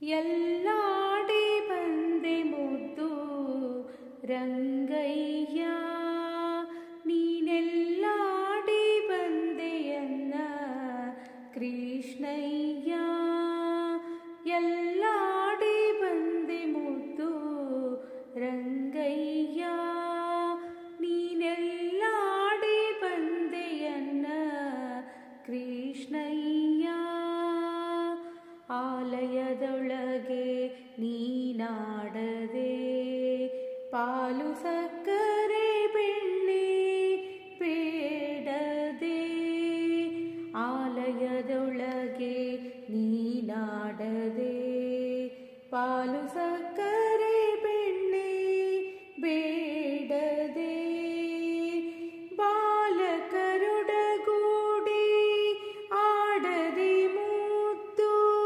ಎಲ್ಲಾಡಿ ಬಂದೆ ಮುದ್ದು ರಂಗಯ್ಯ, ನೀನೆಲ್ಲಾಡಿ ಬಂದೆಯನ್ನ ಕೃಷ್ಣಯ್ಯ. ಎಲ್ಲಾಡಿ ಬಂದೆ ಮುದ್ದು ರಂಗಯ್ಯ, ನೀನೆಲ್ಲಾಡಿ ಬಂದೆಯನ್ನ ಕೃಷ್ಣಯ್ಯ. ಆಲಯದೊಳಗೆ ನೀನಾಡದೆ ಪಾಲು ಸಕ್ಕರೆ ಬೆಣ್ಣೆ ಬೇಡದೆ. ಆಲಯದೊಳಗೆ ನೀನಾಡದೆ ಪಾಲು ಸಕ್ಕರೆ